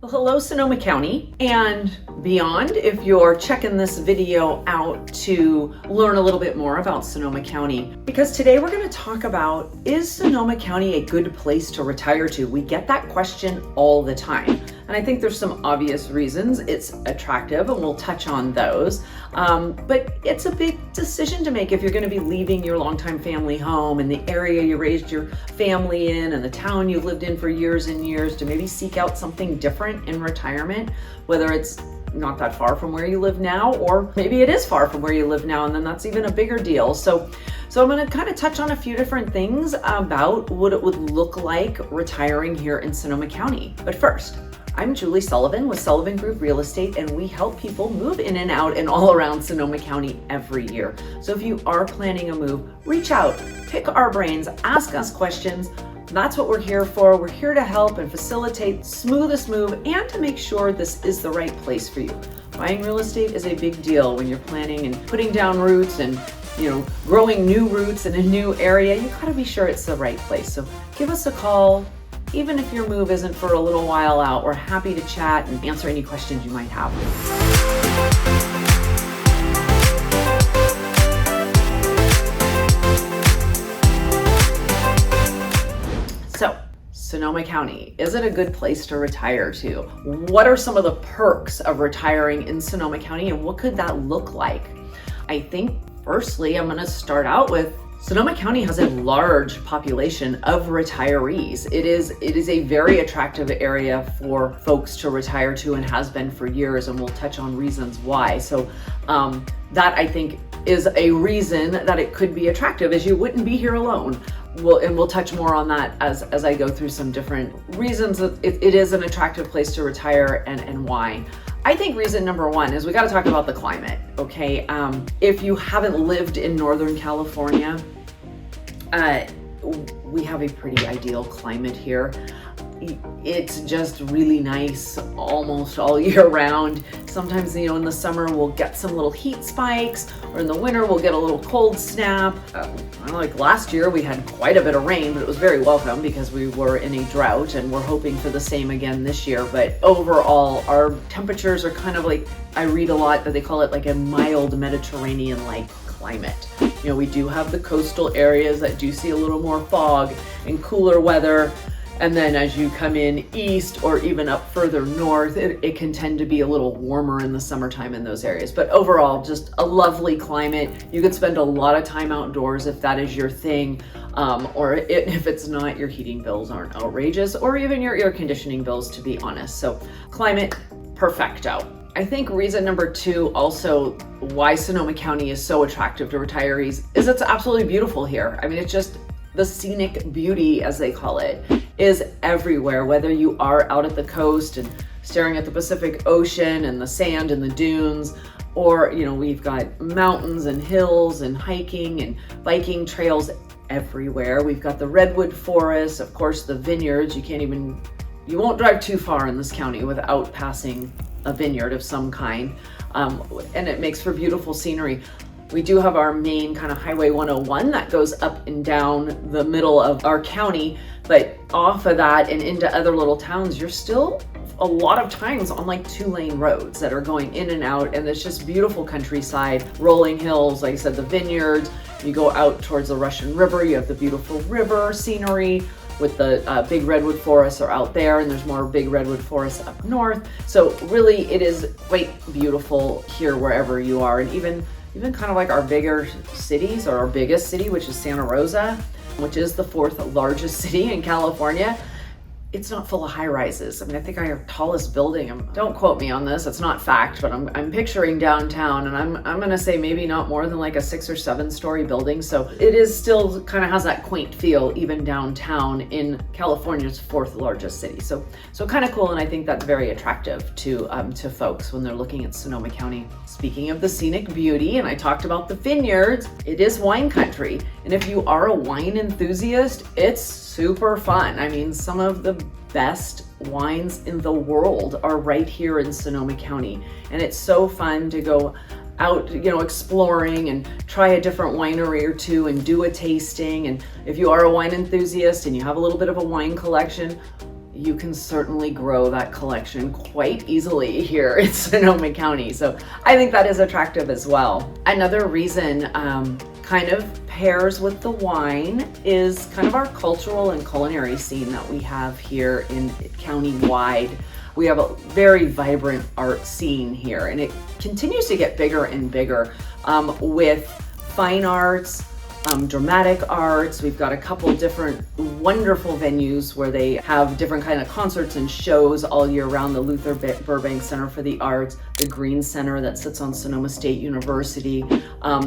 Well, hello, Sonoma County and beyond. If you're checking this video out to learn a little bit more about Sonoma County, because today we're going to talk about, is Sonoma County a good place to retire to? We get that question all the time. And I think there's some obvious reasons it's attractive, and we'll touch on those. But it's a big decision to make if you're going to be leaving your longtime family home and the area you raised your family in and the town you've lived in for years and years to maybe seek out something different in retirement, whether it's not that far from where you live now, or maybe it is far from where you live now, and then that's even a bigger deal. So I'm going to kind of touch on a few different things about what it would look like retiring here in Sonoma County. But first, I'm Julie Sullivan with Sullivan Group Real Estate, and we help people move in and out and all around Sonoma County every year. So if you are planning a move, reach out, pick our brains, ask us questions. That's what we're here for. We're here to help and facilitate smoothest move and to make sure this is the right place for you. Buying real estate is a big deal when you're planning and putting down roots and growing new roots in a new area. You gotta be sure it's the right place. So give us a call. Even if your move isn't for a little while out, we're happy to chat and answer any questions you might have. So, Sonoma County, is it a good place to retire to? What are some of the perks of retiring in Sonoma County, and what could that look like? I think, firstly, I'm gonna start out with Sonoma County has a large population of retirees. It is a very attractive area for folks to retire to and has been for years, and we'll touch on reasons why. So that I think is a reason that it could be attractive, as you wouldn't be here alone. We'll touch more on that as I go through some different reasons that it is an attractive place to retire and why. I think reason number one is we got to talk about the climate, okay? If you haven't lived in Northern California, we have a pretty ideal climate here. It's just really nice almost all year round. Sometimes, in the summer we'll get some little heat spikes, or in the winter we'll get a little cold snap. Like last year we had quite a bit of rain, but it was very welcome because we were in a drought, and we're hoping for the same again this year. But overall, our temperatures are kind of like, I read a lot that they call it like a mild Mediterranean-like climate. We do have the coastal areas that do see a little more fog and cooler weather. And then as you come in east or even up further north, it can tend to be a little warmer in the summertime in those areas. But overall, just a lovely climate. You could spend a lot of time outdoors if that is your thing. Or if it's not, your heating bills aren't outrageous, or even your air conditioning bills, to be honest. So climate, perfecto. I think reason number two, also why Sonoma County is so attractive to retirees, is it's absolutely beautiful here. I mean, it's just the scenic beauty, as they call it, is everywhere. Whether you are out at the coast and staring at the Pacific Ocean and the sand and the dunes, or we've got mountains and hills and hiking and biking trails everywhere. We've got the redwood forests, of course, the vineyards. You won't drive too far in this county without passing a vineyard of some kind, and it makes for beautiful scenery. We do have our main kind of Highway 101 that goes up and down the middle of our county, but off of that and into other little towns, you're still a lot of times on like 2-lane roads that are going in and out, and it's just beautiful countryside, rolling hills, like I said, the vineyards. You go out towards the Russian River, you have the beautiful river scenery with the big redwood forests are out there, and there's more big redwood forests up north. So really it is quite beautiful here wherever you are. And even kind of like our bigger cities, or our biggest city, which is Santa Rosa, which is the 4th largest city in California, it's not full of high rises. I mean, I think our tallest building, don't quote me on this, it's not fact, but I'm picturing downtown, and I'm gonna say maybe not more than like a 6 or 7 story building. So it is still kind of has that quaint feel even downtown in California's 4th largest city. So kind of cool, and I think that's very attractive to folks when they're looking at Sonoma County. Speaking of the scenic beauty, and I talked about the vineyards, it is wine country. And if you are a wine enthusiast, it's super fun. I mean, some of the best wines in the world are right here in Sonoma County. And it's so fun to go out, exploring and try a different winery or two and do a tasting. And if you are a wine enthusiast and you have a little bit of a wine collection, you can certainly grow that collection quite easily here in Sonoma County. So I think that is attractive as well. Another reason kind of pairs with the wine is kind of our cultural and culinary scene that we have here in county-wide. We have a very vibrant art scene here, and it continues to get bigger and bigger with fine arts, dramatic arts. We've got a couple different wonderful venues where they have different kind of concerts and shows all year round. The Luther Burbank Center for the Arts, the Green Center that sits on Sonoma State University.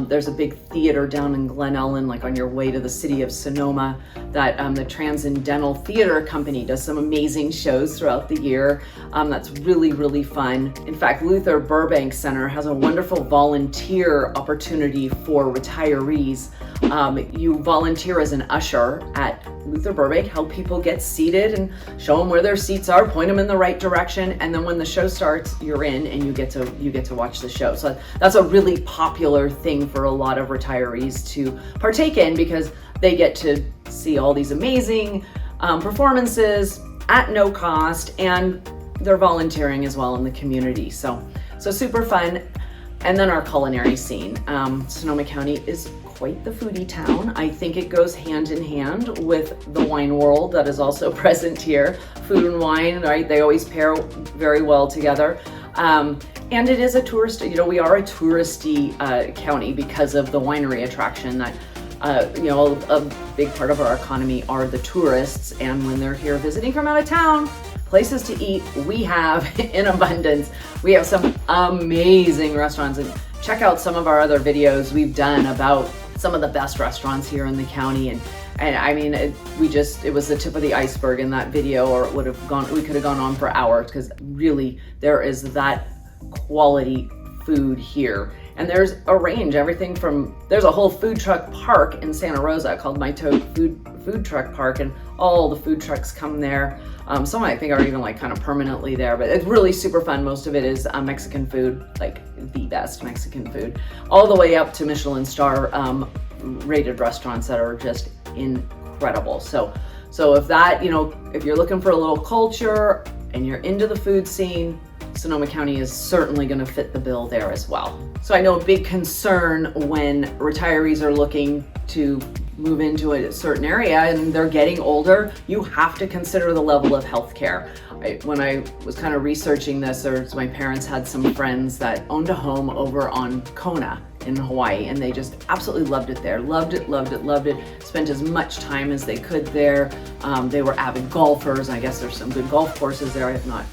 There's a big theater down in Glen Ellen, like on your way to the city of Sonoma, that the Transcendental Theater Company does some amazing shows throughout the year. That's really, really fun. In fact, Luther Burbank Center has a wonderful volunteer opportunity for retirees. You volunteer as an usher at Luther Burbank, help people get seated and show them where their seats are, point them in the right direction, and then when the show starts, you're in and you get to watch the show. So that's a really popular thing for a lot of retirees to partake in, because they get to see all these amazing performances at no cost, and they're volunteering as well in the community. So super fun. And then our culinary scene. Sonoma County is quite the foodie town. I think it goes hand in hand with the wine world that is also present here. Food and wine, right? They always pair very well together. And it is a tourist, we are a touristy county because of the winery attraction that, a big part of our economy are the tourists. And when they're here visiting from out of town, places to eat we have in abundance. We have some amazing restaurants, and check out some of our other videos we've done about some of the best restaurants here in the county. And I mean, it was the tip of the iceberg in that video, or we could have gone on for hours, because really there is that quality food here. And there's a range, everything from, there's a whole food truck park in Santa Rosa called My Toad Food Truck Park, and all the food trucks come there. Some I think are even like kind of permanently there, but it's really super fun. Most of it is Mexican food, like the best Mexican food, all the way up to Michelin star rated restaurants that are just incredible. So if that, if you're looking for a little culture and you're into the food scene, Sonoma County is certainly going to fit the bill there as well. So I know a big concern when retirees are looking to move into a certain area and they're getting older, you have to consider the level of health care. When I was kind of researching this, my parents had some friends that owned a home over on Kona in Hawaii, and they just absolutely loved it there. Loved it. Spent as much time as they could there. They were avid golfers. I guess there's some good golf courses there. I have not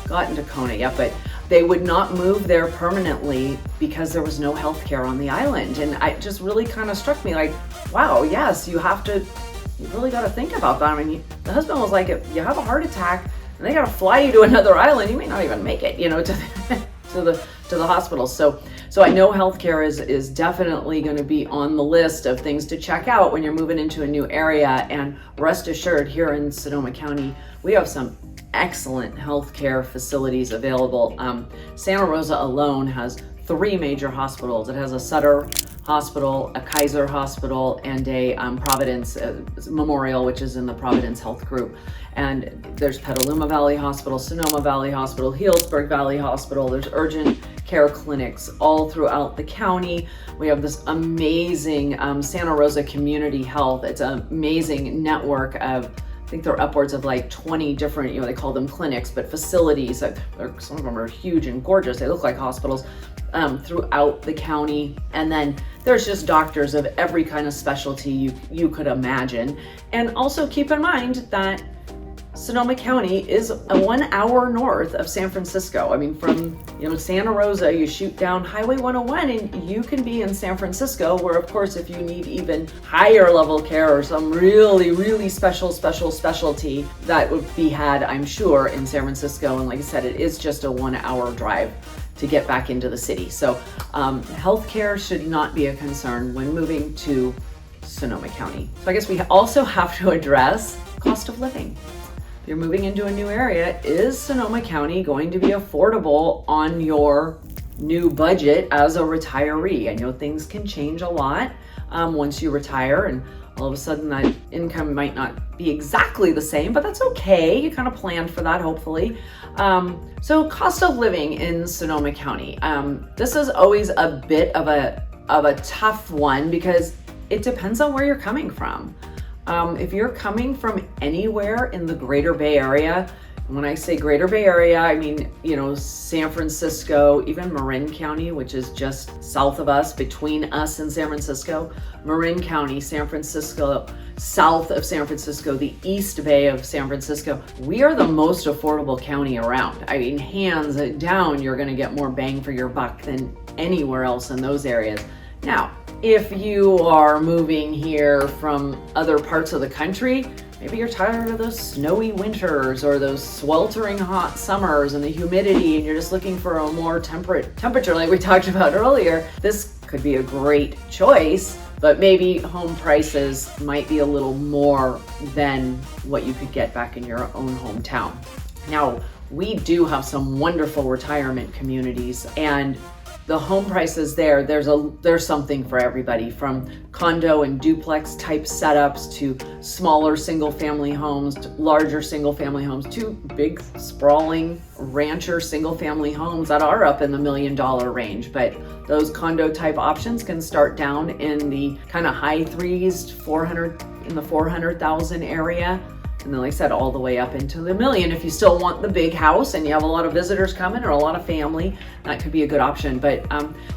gotten to Kona yet, but they would not move there permanently because there was no health care on the island. And it just really kind of struck me like, wow, yes, you really got to think about that. I mean, the husband was like, if you have a heart attack and they got to fly you to another island, you may not even make it, to the hospital. So I know healthcare is definitely going to be on the list of things to check out when you're moving into a new area. And rest assured, here in Sonoma County, we have some excellent healthcare facilities available. Santa Rosa alone has 3 major hospitals. It has a Sutter Hospital, a Kaiser Hospital, and a Providence Memorial, which is in the Providence Health Group. And there's Petaluma Valley Hospital, Sonoma Valley Hospital, Healdsburg Valley Hospital. There's urgent care clinics all throughout the county. We have this amazing Santa Rosa Community Health. It's an amazing network of, I think they're upwards of like 20 different, they call them clinics, but facilities. Some of them are huge and gorgeous. They look like hospitals throughout the county. And then there's just doctors of every kind of specialty you could imagine. And also keep in mind that Sonoma County is 1 hour north of San Francisco. I mean, from Santa Rosa, you shoot down Highway 101 and you can be in San Francisco, where of course if you need even higher level care or some really, really special specialty, that would be had, I'm sure, in San Francisco. And like I said, it is just a 1 hour drive to get back into the city. So healthcare should not be a concern when moving to Sonoma County. So I guess we also have to address cost of living. You're moving into a new area. Is Sonoma County going to be affordable on your new budget as a retiree? I know things can change a lot once you retire, and All of a sudden that income might not be exactly the same, but that's okay. You kind of planned for that, hopefully. So cost of living in Sonoma County. This is always a bit of a tough one because it depends on where you're coming from. If you're coming from anywhere in the Greater Bay Area, when I say Greater Bay Area, I mean, San Francisco, even Marin County, which is just south of us, between us and San Francisco, Marin County, San Francisco, south of San Francisco, the East Bay of San Francisco, we are the most affordable county around. I mean, hands down, you're gonna get more bang for your buck than anywhere else in those areas. Now, if you are moving here from other parts of the country, maybe you're tired of those snowy winters or those sweltering hot summers and the humidity, and you're just looking for a more temperate temperature like we talked about earlier, this could be a great choice, but maybe home prices might be a little more than what you could get back in your own hometown. Now, we do have some wonderful retirement communities, and the home prices there's something for everybody, from condo and duplex type setups to smaller single family homes, to larger single family homes, to big sprawling rancher single family homes that are up in the $1 million range. But those condo type options can start down in the kind of high threes, 400 in the 400,000 area. And then, like I said, all the way up into the $1 million. If you still want the big house and you have a lot of visitors coming or a lot of family, that could be a good option. But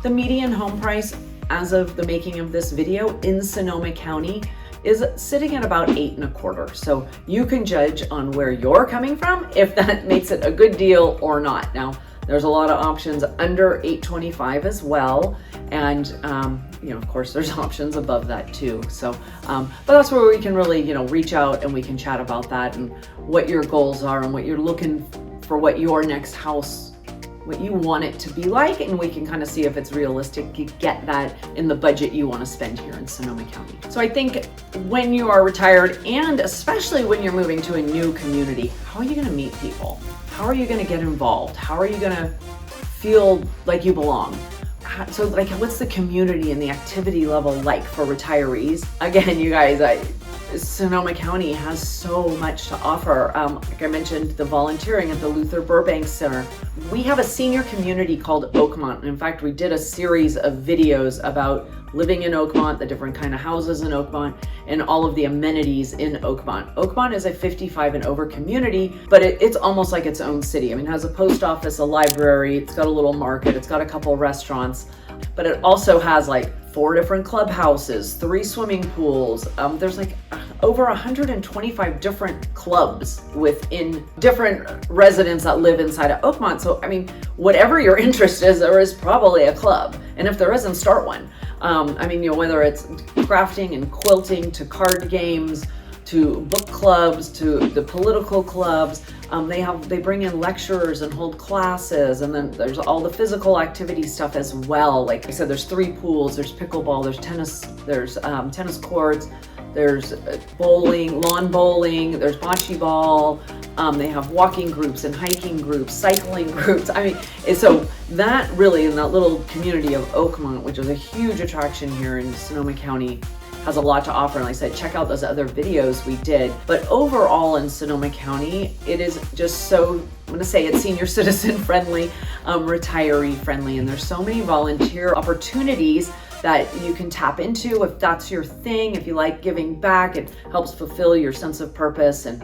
the median home price as of the making of this video in Sonoma County is sitting at about 8.25. So you can judge on where you're coming from if that makes it a good deal or not. Now, there's a lot of options under 825 as well. And, of course, there's options above that too. So, but that's where we can really, reach out and we can chat about that and what your goals are and what you're looking for, what your next house, what you want it to be like. And we can kind of see if it's realistic to get that in the budget you want to spend here in Sonoma County. So I think when you are retired, and especially when you're moving to a new community, how are you going to meet people? How are you going to get involved? How are you going to feel like you belong? So what's the community and the activity level like for retirees? Again, you guys, Sonoma County has so much to offer. Like I mentioned, the volunteering at the Luther Burbank Center. We have a senior community called Oakmont. In fact, we did a series of videos about living in Oakmont, the different kind of houses in Oakmont, and all of the amenities in Oakmont. Oakmont is a 55 and over community, but it's almost like its own city. I mean, it has a post office, a library, it's got a little market, it's got a couple restaurants, but it also has 4 different clubhouses, 3 swimming pools. There's over 125 different clubs within different residents that live inside of Oakmont. So, I mean, whatever your interest is, there is probably a club. And if there isn't, start one. Whether it's crafting and quilting to card games, to book clubs, to the political clubs. They bring in lecturers and hold classes, and then there's all the physical activity stuff as well. Like I said, there's 3 pools, there's pickleball, there's tennis courts, there's bowling, lawn bowling, there's bocce ball. They have walking groups and hiking groups, cycling groups. So that really, in that little community of Oakmont, which is a huge attraction here in Sonoma County, has a lot to offer. And like I said, check out those other videos we did. But overall in Sonoma County, it is just so, I'm gonna say it's senior citizen friendly, retiree friendly, and there's so many volunteer opportunities that you can tap into if that's your thing. If you like giving back, it helps fulfill your sense of purpose and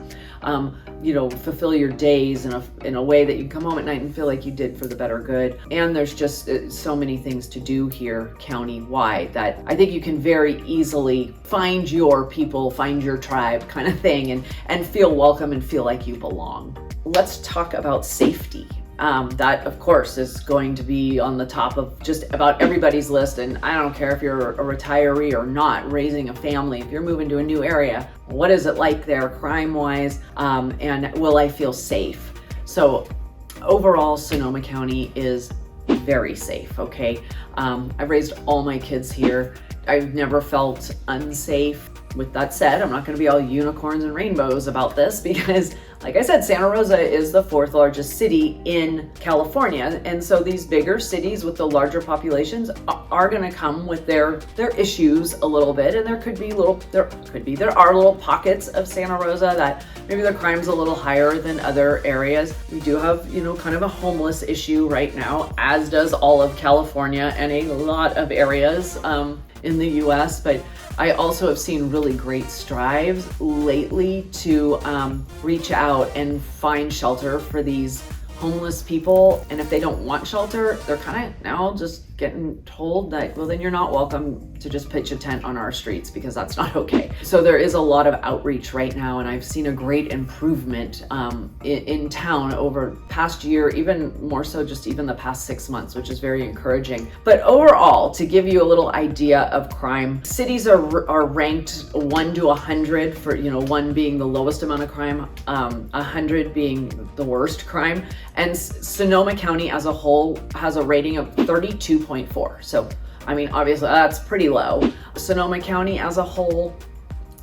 fulfill your days in a way that you can come home at night and feel like you did for the better good. And there's just so many things to do here county-wide that I think you can very easily find your people, find your tribe kind of thing, and feel welcome and feel like you belong. Let's talk about safety. That, of course, is going to be on the top of just about everybody's list. And I don't care if you're a retiree or not, raising a family, if you're moving to a new area, what is it like there crime-wise? And will I feel safe? So overall, Sonoma County is very safe, okay? I've raised all my kids here. I've never felt unsafe. With that said, I'm not going to be all unicorns and rainbows about this because like I said, Santa Rosa is the 4th largest city in California. And so these bigger cities with the larger populations are going to come with their issues a little bit. And there are little pockets of Santa Rosa that maybe the crime's a little higher than other areas. We do have, kind of a homeless issue right now, as does all of California and a lot of areas in the US. But I also have seen really great strides lately to reach out and find shelter for these homeless people. And if they don't want shelter, they're kind of now just getting told that, well, then you're not welcome to just pitch a tent on our streets, because that's not okay. So there is a lot of outreach right now, and I've seen a great improvement in town over past year, even more so just even the past 6 months, which is very encouraging. But overall, to give you a little idea of crime, cities are ranked 1 to 100 for, 1 being the lowest amount of crime, 100 being the worst crime. And Sonoma County as a whole has a rating of 32.4. So, I mean, obviously that's pretty low. Sonoma County as a whole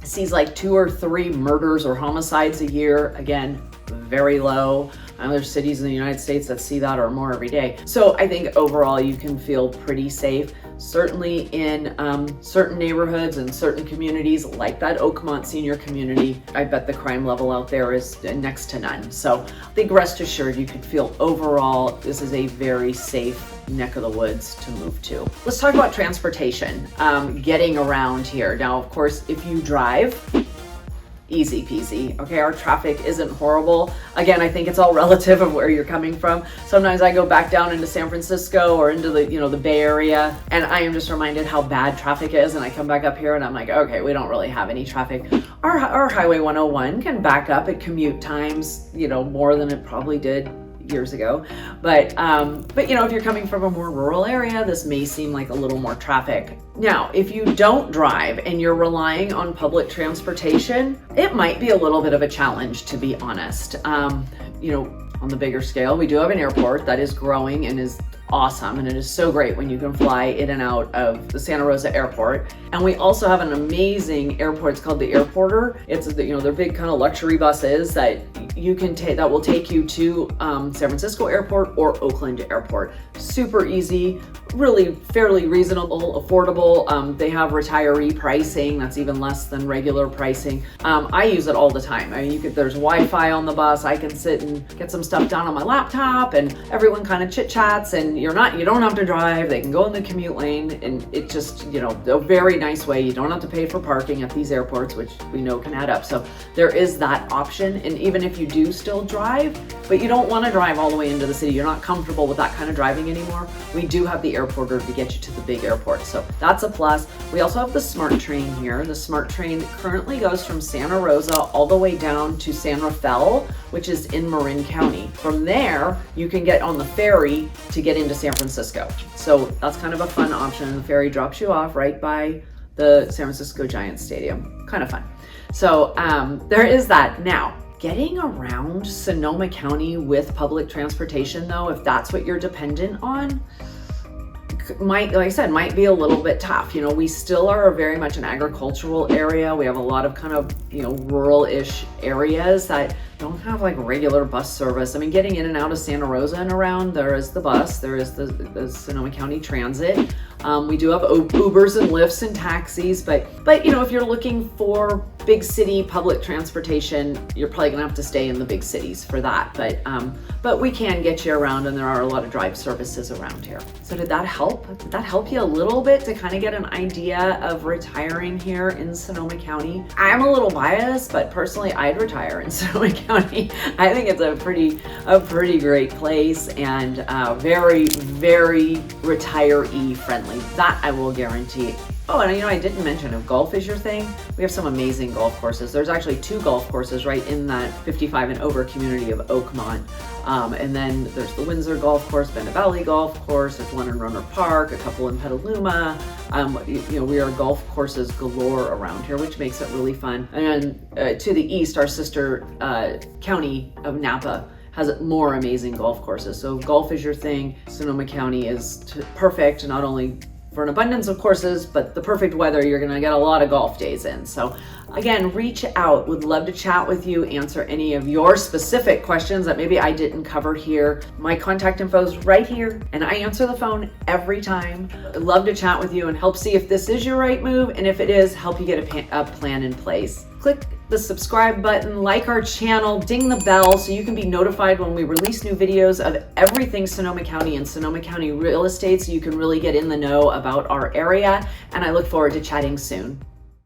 sees like 2 or 3 murders or homicides a year. Again, very low. There's cities in the United States that see that or more every day. So I think overall you can feel pretty safe. Certainly in certain neighborhoods and certain communities like that Oakmont senior community, I bet the crime level out there is next to none. So I think rest assured you could feel overall this is a very safe neck of the woods to move to. Let's talk about transportation, getting around here. Now, of course, if you drive, easy peasy. Okay, our traffic isn't horrible. Again, I think it's all relative of where you're coming from. Sometimes I go back down into San Francisco or into the, the Bay Area, and I am just reminded how bad traffic is. And I come back up here and I'm like, okay, we don't really have any traffic. Our Highway 101 can back up at commute times, more than it probably did years ago. But if you're coming from a more rural area, this may seem like a little more traffic. Now, if you don't drive and you're relying on public transportation, it might be a little bit of a challenge, to be honest. On the bigger scale, we do have an airport that is growing and is awesome, and it is so great when you can fly in and out of the Santa Rosa airport. And we also have an amazing airport. It's called the Airporter. It's they're big kind of luxury buses that you can take that will take you to San Francisco Airport or Oakland Airport. Super easy, really fairly reasonable, affordable. They have retiree pricing that's even less than regular pricing. I use it all the time. I mean, there's Wi-Fi on the bus. I can sit and get some stuff done on my laptop, and everyone kind of chit chats, and you don't have to drive. They can go in the commute lane, and it just a very nice way. You don't have to pay for parking at these airports, which we know can add up. So there is that option. And even if you do still drive, but you don't want to drive all the way into the city, you're not comfortable with that kind of driving anymore, we do have the Airporter to get you to the big airport. So that's a plus. We also have the Smart Train here. The Smart Train currently goes from Santa Rosa all the way down to San Rafael, which is in Marin County. From there, you can get on the ferry to get into San Francisco. So that's kind of a fun option. The ferry drops you off right by the San Francisco Giants Stadium. Kind of fun. So there is that. Now, getting around Sonoma County with public transportation, though, if that's what you're dependent on, like I said, might be a little bit tough. We still are very much an agricultural area. We have a lot of kind of, rural-ish areas that don't have like regular bus service. I mean, getting in and out of Santa Rosa and around, there is the bus, there is the Sonoma County Transit. We do have Ubers and Lyfts and taxis, but if you're looking for big city public transportation, you're probably gonna have to stay in the big cities for that. But we can get you around, and there are a lot of drive services around here. So did that help? Did that help you a little bit to kind of get an idea of retiring here in Sonoma County? I'm a little biased, but personally, I'd retire in Sonoma County. I think it's a pretty great place, and very, very retiree friendly. That I will guarantee. Oh, and I didn't mention, if golf is your thing, we have some amazing golf courses. There's actually 2 golf courses right in that 55 and over community of Oakmont. And then there's the Windsor Golf Course, Bennett Valley Golf Course, there's one in Runner Park, a couple in Petaluma. We are golf courses galore around here, which makes it really fun. And to the east, our sister county of Napa has more amazing golf courses. So if golf is your thing, Sonoma County is perfect, not only for an abundance of courses, but the perfect weather, you're gonna get a lot of golf days in. So again, reach out. Would love to chat with you, answer any of your specific questions that maybe I didn't cover here. My contact info is right here, and I answer the phone every time. I'd love to chat with you and help see if this is your right move, and if it is, help you get a plan in place. Click the subscribe button, like our channel, ding the bell so you can be notified when we release new videos of everything Sonoma County and Sonoma County real estate, so you can really get in the know about our area. And I look forward to chatting soon.